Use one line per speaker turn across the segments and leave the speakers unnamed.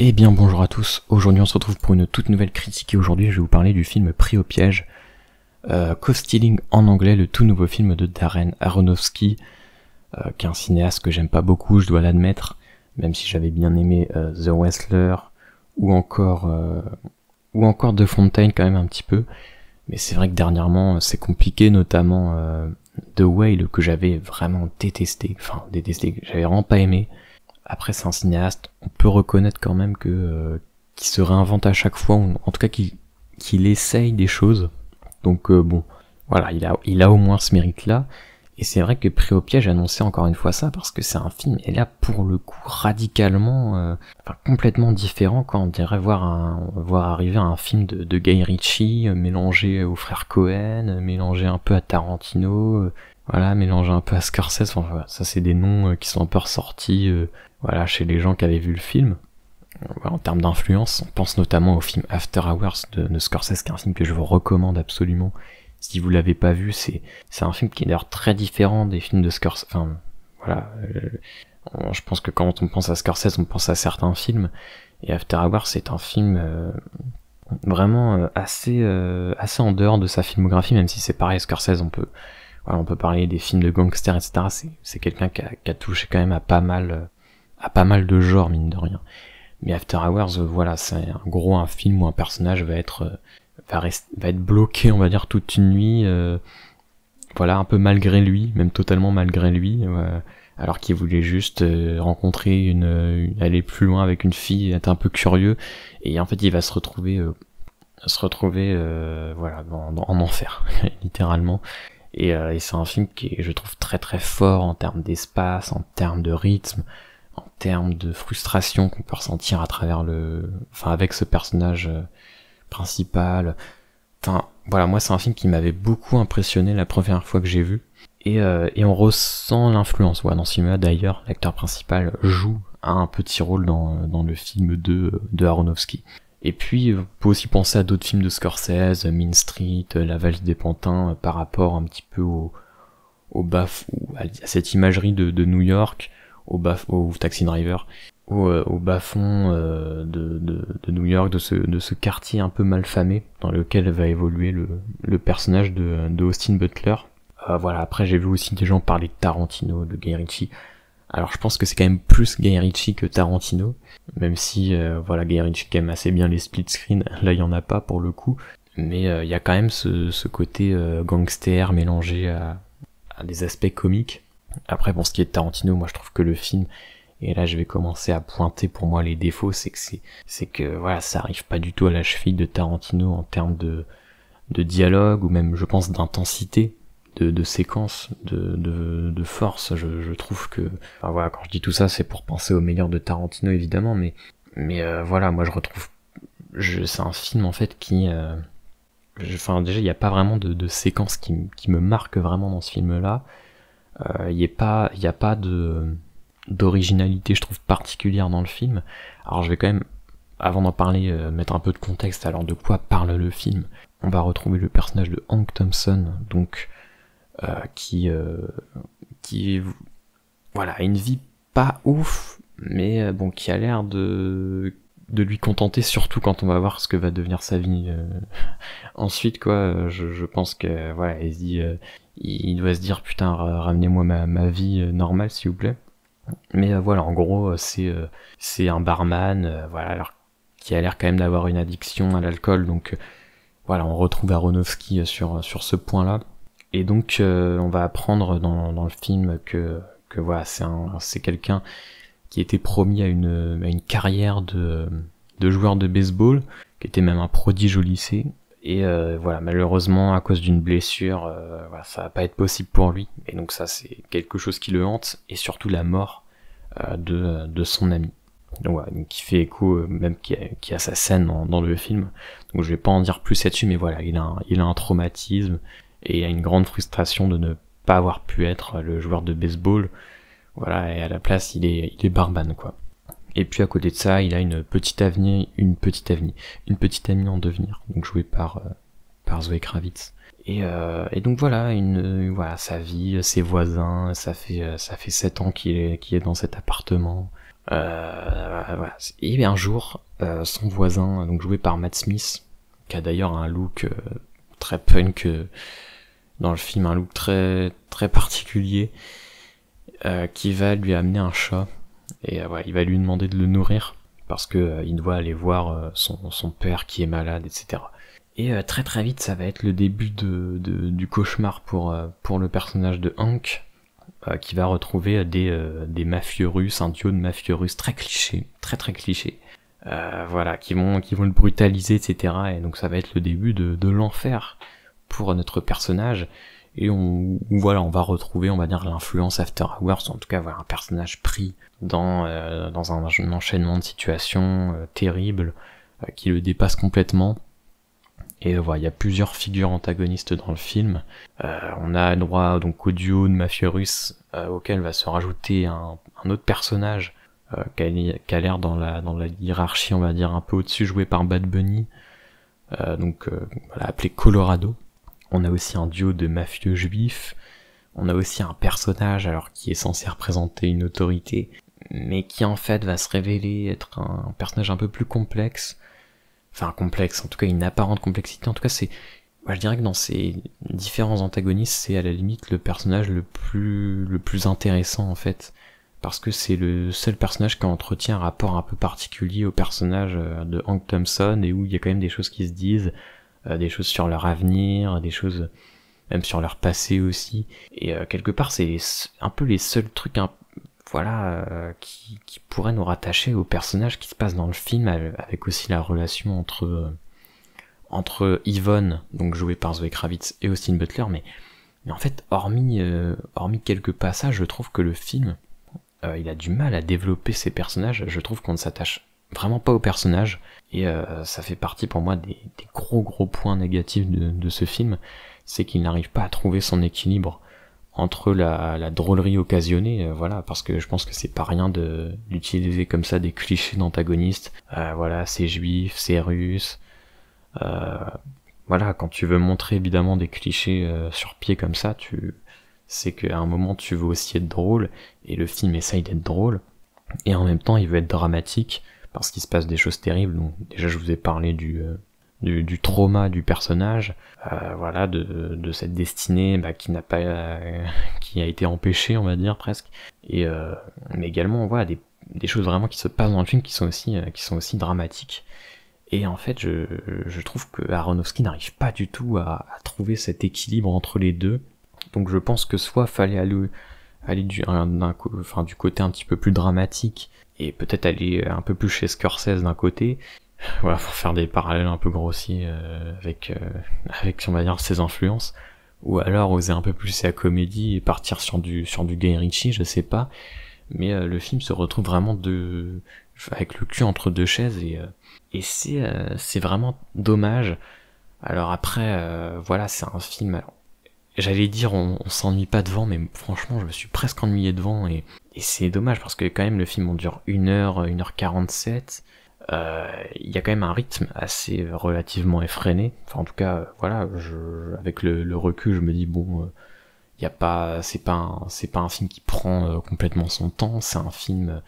Eh bien bonjour à tous, aujourd'hui on se retrouve pour une toute nouvelle critique et aujourd'hui je vais vous parler du film Pris au piège, Caught Stealing en anglais, le tout nouveau film de Darren Aronofsky, qui est un cinéaste que j'aime pas beaucoup, je dois l'admettre, même si j'avais bien aimé The Wrestler ou encore The Fontaine quand même un petit peu, mais c'est vrai que dernièrement c'est compliqué, notamment The Whale que j'avais vraiment détesté, que j'avais vraiment pas aimé. Après c'est un cinéaste, on peut reconnaître quand même que qu'il se réinvente à chaque fois, ou en tout cas qu'il essaye des choses. Donc bon, voilà, il a au moins ce mérite-là. Et c'est vrai que Pris au piège annonçait encore une fois ça, parce que c'est un film, et là pour le coup radicalement, complètement différent quand on dirait voir arriver un film de Guy Ritchie, mélangé aux frères Cohen, mélangé un peu à Tarantino, voilà, mélangé un peu à Scorsese, enfin voilà, ça c'est des noms qui sont un peu ressortis, voilà, chez les gens qui avaient vu le film. En termes d'influence, on pense notamment au film After Hours de Scorsese, qui est un film que je vous recommande absolument. Si vous l'avez pas vu, c'est un film qui est d'ailleurs très différent des films de Scorsese. Enfin, voilà, je pense que quand on pense à Scorsese, on pense à certains films. Et After Hours, c'est un film vraiment assez en dehors de sa filmographie, même si c'est pareil, Scorsese, on peut parler des films de gangsters, etc. C'est quelqu'un qui a touché quand même à pas mal de genres, mine de rien. Mais After Hours, voilà, c'est un film où un personnage va être bloqué, on va dire, toute une nuit, voilà, un peu malgré lui, même totalement malgré lui, alors qu'il voulait juste rencontrer aller plus loin avec une fille, être un peu curieux, et en fait il va se retrouver voilà, en enfer, littéralement. Et c'est un film qui est, je trouve, très très fort en termes d'espace, en termes de rythme, en termes de frustration qu'on peut ressentir à travers avec ce personnage principal. Enfin, voilà, moi c'est un film qui m'avait beaucoup impressionné la première fois que j'ai vu. Et on ressent l'influence. Ouais, dans ce film-là, d'ailleurs, l'acteur principal joue un petit rôle dans le film de Aronofsky. Et puis, vous pouvez aussi penser à d'autres films de Scorsese, Mean Street, La Valse des Pantins, par rapport un petit peu au à cette imagerie de New York, au Taxi Driver, au bas-fond de New York, de ce quartier un peu malfamé dans lequel va évoluer le personnage de Austin Butler. Voilà, après j'ai vu aussi des gens parler de Tarantino, de Guy Ritchie. Alors je pense que c'est quand même plus Guy Ritchie que Tarantino, même si voilà, Guy Ritchie quand même assez bien les split screen, là il y en a pas pour le coup, mais il y a quand même ce côté gangster mélangé à des aspects comiques. Après pour ce qui est de Tarantino, moi je trouve que le film, et là je vais commencer à pointer pour moi les défauts, c'est que voilà, ça arrive pas du tout à la cheville de Tarantino en termes de dialogue, ou même je pense d'intensité, de séquence, de force. Je trouve que, enfin voilà, quand je dis tout ça, c'est pour penser au meilleur de Tarantino évidemment, mais voilà, moi je retrouve, c'est un film en fait qui, enfin déjà il n'y a pas vraiment de séquence qui me marque vraiment dans ce film-là. Il y a pas d'originalité, je trouve, particulière dans le film. Alors je vais quand même, avant d'en parler, mettre un peu de contexte. Alors de quoi parle le film? On va retrouver le personnage de Hank Thompson, donc qui voilà, a une vie pas ouf, mais bon, qui a l'air de lui contenter, surtout quand on va voir ce que va devenir sa vie ensuite, quoi. Je pense que voilà, il doit se dire putain, ramenez-moi ma vie normale s'il vous plaît. Mais voilà, en gros c'est un barman, voilà, alors qui a l'air quand même d'avoir une addiction à l'alcool, donc voilà, on retrouve Aronofsky sur ce point-là. Et donc on va apprendre dans le film que voilà, c'est quelqu'un qui était promis à une carrière de joueur de baseball, qui était même un prodige au lycée. Et voilà, malheureusement, à cause d'une blessure, voilà, ça va pas être possible pour lui. Et donc ça, c'est quelque chose qui le hante, et surtout la mort de son ami. Donc voilà, donc qui fait écho, même qui a sa scène dans le film. Donc je vais pas en dire plus là-dessus, mais voilà, il a un traumatisme, et il a une grande frustration de ne pas avoir pu être le joueur de baseball. Voilà, et à la place, il est barman, quoi. Et puis à côté de ça, il a une petite amie en devenir, donc jouée par Zoé Kravitz. Et donc voilà, voilà, sa vie, ses voisins, ça fait 7 ans qu'il est dans cet appartement. Voilà. Et un jour, son voisin, donc joué par Matt Smith, qui a d'ailleurs un look très punk dans le film, un look très très particulier, qui va lui amener un chat et ouais, il va lui demander de le nourrir parce que il doit aller voir son père qui est malade, etc. Et très très vite, ça va être le début du cauchemar pour le personnage de Hank, qui va retrouver des mafieux russes, un duo de mafieux russes très cliché, très très cliché. Voilà, qui vont le brutaliser, etc. Et donc ça va être le début de l'enfer pour notre personnage. Et on va retrouver, on va dire, l'influence After Hours, en tout cas, voilà, un personnage pris dans un enchaînement de situations terribles qui le dépasse complètement. Et voilà, il y a plusieurs figures antagonistes dans le film. On a droit donc au duo de mafieux russes auquel va se rajouter un autre personnage qui a l'air dans la hiérarchie, on va dire, un peu au-dessus, joué par Bad Bunny, voilà, appelé Colorado. On a aussi un duo de mafieux juifs. On a aussi un personnage, alors qui est censé représenter une autorité, mais qui en fait va se révéler être un personnage un peu plus complexe. Enfin complexe, en tout cas une apparente complexité. En tout cas, je dirais que dans ces différents antagonistes, c'est à la limite le personnage le plus intéressant en fait, parce que c'est le seul personnage qui entretient un rapport un peu particulier au personnage de Hank Thompson, et où il y a quand même des choses qui se disent, des choses sur leur avenir, des choses même sur leur passé aussi, et quelque part c'est un peu les seuls trucs qui pourraient nous rattacher au personnage qui se passe dans le film, avec aussi la relation entre Yvonne, donc jouée par Zoe Kravitz, et Austin Butler, mais en fait, hormis quelques passages, je trouve que le film, il a du mal à développer ses personnages. Je trouve qu'on ne s'attache vraiment pas aux personnages, et ça fait partie pour moi des gros points négatifs de ce film, c'est qu'il n'arrive pas à trouver son équilibre entre la drôlerie occasionnée, voilà, parce que je pense que c'est pas rien d'utiliser comme ça des clichés d'antagonistes, voilà, c'est juif, c'est russe, voilà, quand tu veux montrer évidemment des clichés sur pied comme ça, c'est qu'à un moment tu veux aussi être drôle, et le film essaye d'être drôle, et en même temps il veut être dramatique, parce qu'il se passe des choses terribles. Donc déjà je vous ai parlé du trauma du personnage, voilà, de cette destinée qui a été empêchée, on va dire presque, et mais également voilà des choses vraiment qui se passent dans le film qui sont aussi dramatiques. Et en fait je trouve que Aronofsky n'arrive pas du tout à trouver cet équilibre entre les deux. Donc je pense que soit fallait aller du côté un petit peu plus dramatique, et peut-être aller un peu plus chez Scorsese d'un côté, voilà, pour faire des parallèles un peu grossiers avec on va dire ses influences, ou alors oser un peu plus la comédie et partir sur du Guy Ritchie, je sais pas, mais le film se retrouve vraiment avec le cul entre deux chaises, et c'est vraiment dommage. Alors après voilà, c'est un film, alors, j'allais dire on s'ennuie pas devant, mais franchement je me suis presque ennuyé devant, et c'est dommage parce que quand même le film en dure 1h47. Il y a quand même un rythme assez relativement effréné. Enfin, en tout cas, voilà, avec le recul, je me dis bon, c'est pas un film qui prend complètement son temps. C'est un film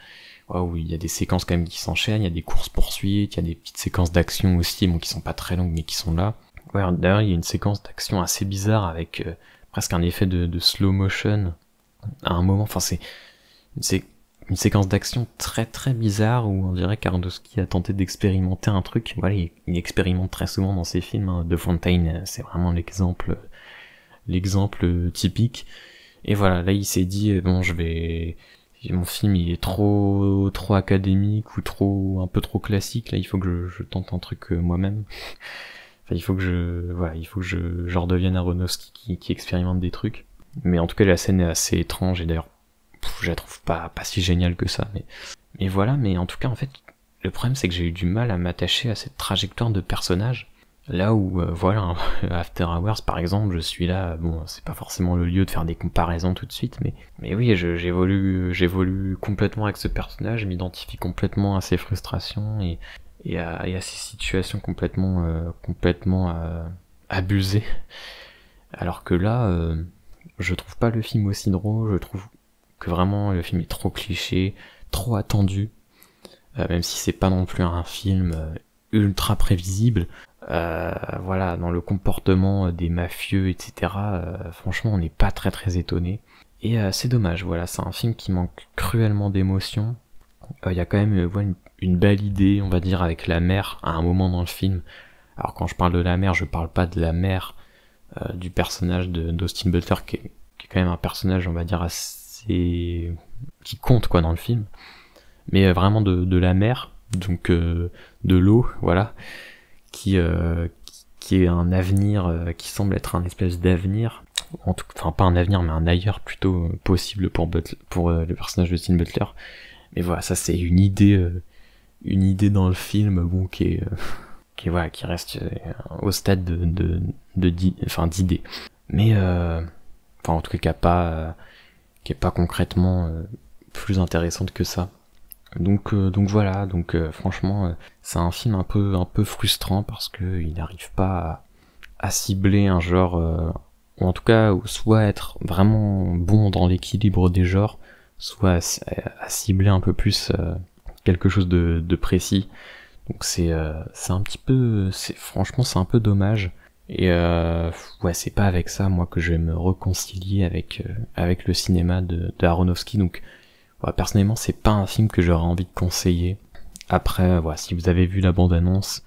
où il y a des séquences quand même qui s'enchaînent, il y a des courses poursuites, il y a des petites séquences d'action aussi, bon, qui sont pas très longues mais qui sont là. Ouais, d'ailleurs, il y a une séquence d'action assez bizarre avec presque un effet de slow motion à un moment. Enfin, c'est une séquence d'action très très bizarre où on dirait qu'Aronofsky a tenté d'expérimenter un truc. Voilà, il expérimente très souvent dans ses films, hein. De Fontaine, c'est vraiment l'exemple typique. Et voilà, là il s'est dit bon, mon film il est trop académique ou un peu trop classique. Là, il faut que je tente un truc moi-même. Enfin, il faut que je redevienne Aronofsky qui expérimente des trucs. Mais en tout cas, la scène est assez étrange, et d'ailleurs je la trouve pas si géniale que ça, mais voilà. Mais en tout cas, en fait, le problème c'est que j'ai eu du mal à m'attacher à cette trajectoire de personnage, là où voilà, After Hours par exemple, je suis là, bon, c'est pas forcément le lieu de faire des comparaisons tout de suite, mais oui, j'évolue complètement avec ce personnage, je m'identifie complètement à ses frustrations, et à ces situations complètement abusées, alors que là je trouve pas le film aussi drôle. Je trouve que vraiment le film est trop cliché, trop attendu, même si c'est pas non plus un film ultra prévisible. Voilà, dans le comportement des mafieux, etc. Franchement, on n'est pas très très étonné. Et c'est dommage, voilà, c'est un film qui manque cruellement d'émotion. Il y a quand même une belle idée, on va dire, avec la mère à un moment dans le film. Alors quand je parle de la mère, je parle pas de la mère du personnage d'Austin Butler, qui est quand même un personnage, on va dire, assez... qui compte quoi dans le film. Mais vraiment de la mère, donc de l'eau, voilà, qui est un avenir, qui semble être un espèce d'avenir, enfin pas un avenir mais un ailleurs plutôt possible pour le personnage de Austin Butler. Mais voilà, ça c'est une idée dans le film, bon, qui reste au stade d'idée. Mais en tout cas qui est pas concrètement plus intéressante que ça. Donc voilà, franchement c'est un film un peu frustrant parce que il n'arrive pas à cibler un genre, ou en tout cas soit être vraiment bon dans l'équilibre des genres, soit à cibler un peu plus quelque chose de précis. Donc c'est un petit peu, franchement c'est un peu dommage. Et ouais, c'est pas avec ça moi que je vais me réconcilier avec le cinéma de Aronofsky. Donc voilà, personnellement c'est pas un film que j'aurais envie de conseiller. Après voilà, si vous avez vu la bande-annonce,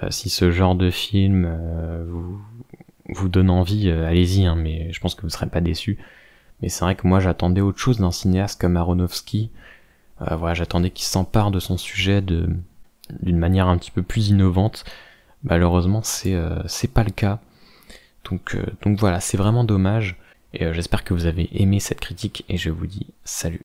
si ce genre de film vous donne envie, allez-y, hein, mais je pense que vous serez pas déçus. Mais c'est vrai que moi j'attendais autre chose d'un cinéaste comme Aronofsky. Voilà, j'attendais qu'il s'empare de son sujet d'une manière un petit peu plus innovante. Malheureusement c'est pas le cas. Donc voilà, c'est vraiment dommage. Et j'espère que vous avez aimé cette critique et je vous dis salut.